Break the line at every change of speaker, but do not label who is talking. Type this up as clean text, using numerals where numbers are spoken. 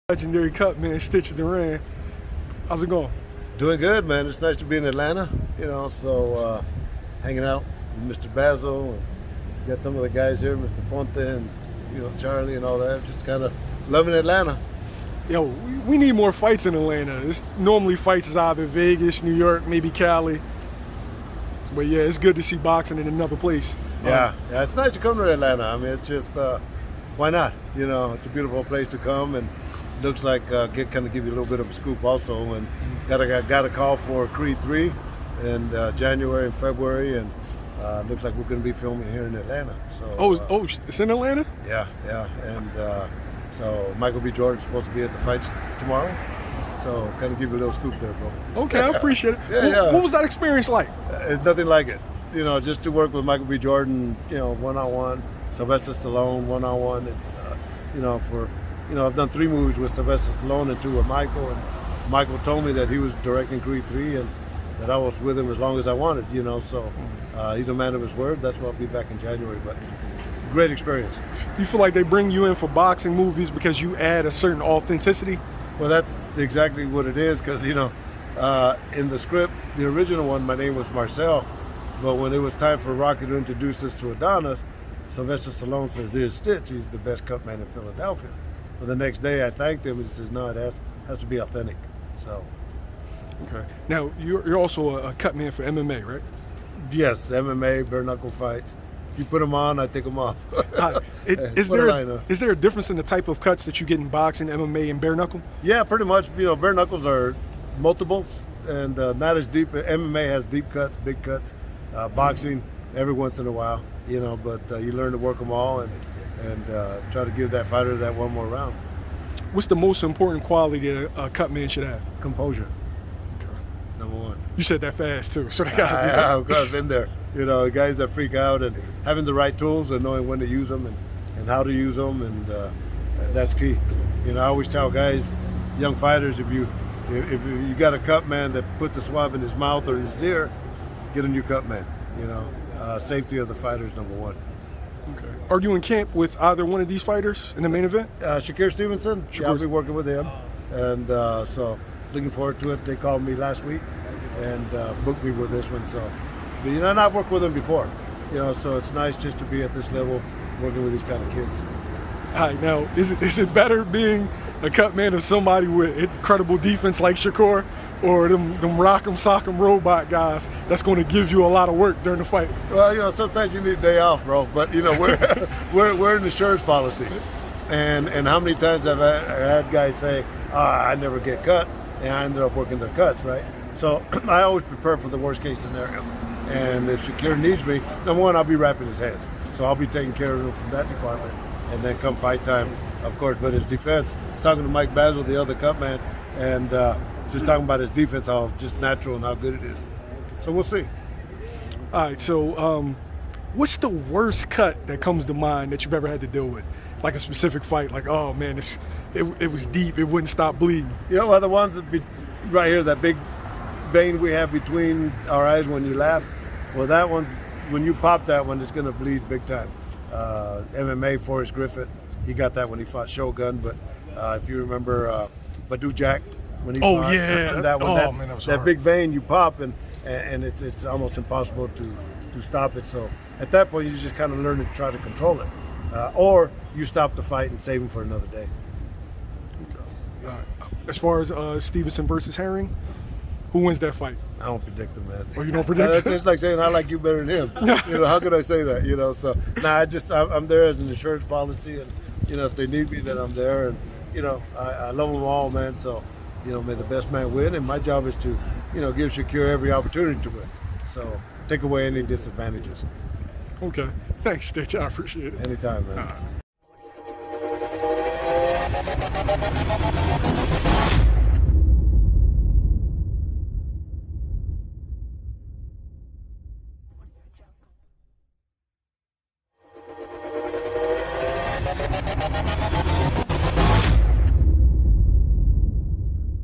Legendary Cutman Stitch Duran. How's it going?
Doing good, man. It's nice to be in Atlanta, so hanging out with Mr. Basil, and got some of the guys here, Mr. Ponte and, Charlie and all that. Just kind of loving Atlanta.
Yo, we need more fights in Atlanta. It's normally fights is either Vegas, New York, maybe Cali. But yeah, it's good to see boxing in another place.
Yeah, it's nice to come to Atlanta. I mean, it's just, why not? It's a beautiful place to come, and looks like kind of give you a little bit of a scoop also. And got a call for Creed 3 in January and February, and looks like we're going to be filming here in Atlanta. So
it's in Atlanta?
Yeah, and so Michael B. Jordan's supposed to be at the fights tomorrow. So kind of give you a little scoop there, bro.
Okay, I appreciate it.
Yeah.
What was that experience like?
It's nothing like it. Just to work with Michael B. Jordan, one-on-one, Sylvester Stallone, one-on-one. It's, I've done 3 movies with Sylvester Stallone and 2 with Michael. And Michael told me that he was directing Creed 3 and that I was with him as long as I wanted, so he's a man of his word. That's why I'll be back in January, but great experience.
Do you feel like they bring you in for boxing movies because you add a certain authenticity?
Well, that's exactly what it is, because, in the script, the original one, my name was Marcel, but when it was time for Rocky to introduce us to Adonis, Sylvester Stallone says, "Here's Stitch, he's the best cut man in Philadelphia." But the next day I thanked him, and he says, "No, it has to be authentic." So.
Okay. Now, you're also a cut man for MMA, right?
Yes, MMA, bare knuckle fights. You put them on, I take them off.
Is there a difference in the type of cuts that you get in boxing, MMA, and bare knuckle?
Yeah, pretty much. Bare knuckles are multiples and not as deep. MMA has deep cuts, big cuts. Boxing, every once in a while, but you learn to work them all and try to give that fighter that one more round.
What's the most important quality that a cut man should have?
Composure.
Okay.
Number 1.
You said that fast too, so they gotta be
Yeah, of course, been there. Guys that freak out, and having the right tools and knowing when to use them and how to use them, and that's key. I always tell guys, young fighters, if you got a cut man that puts a swab in his mouth or his ear, get a new cut man. Safety of the fighter is number 1.
Okay. Are you in camp with either one of these fighters in the main event?
Shakur Stevenson. Yeah, I'll be working with him, and so looking forward to it. They called me last week and booked me with this one. So, but I've worked with him before. So it's nice just to be at this level, working with these kind of kids.
All right. Now, is it better being a cut man of somebody with incredible defense like Shakur, or them rock'em sock'em robot guys that's going to give you a lot of work during the fight?
Well, sometimes you need a day off, bro. But we're an insurance policy, and how many times have I had guys say, "I never get cut," and I ended up working their cuts, right? So I always prepare for the worst case scenario. And if Shakur needs me, number 1, I'll be wrapping his hands, so I'll be taking care of him from that department. And then come fight time, of course. But his defense, I was talking to Mike Basil, the other cut man, and just talking about his defense, how just natural and how good it is. So we'll see.
All right, so what's the worst cut that comes to mind that you've ever had to deal with? Like a specific fight, like, oh man, it was deep, it wouldn't stop bleeding.
Well, the ones that be right here, that big vein we have between our eyes when you laugh, well, that one's, when you pop that one, it's going to bleed big time. MMA, Forrest Griffith, he got that when he fought Shogun, but if you remember Badu Jack, when he fought,
yeah,
that one, that big vein you pop, and it's almost impossible to stop it. So at that point, you just kind of learn to try to control it, or you stop the fight and save him for another day.
Okay. All right. As far as Stevenson versus Herring, who wins that fight?
I don't predict him, man.
Oh, you don't predict him?
It's like saying I like you better than him. How could I say that? So I'm there as an insurance policy, and if they need me, then I'm there, and I love them all, man. So may the best man win, and my job is to give Shakur every opportunity to win. So take away any disadvantages.
Okay, thanks, Stitch. I appreciate it.
Anytime, man.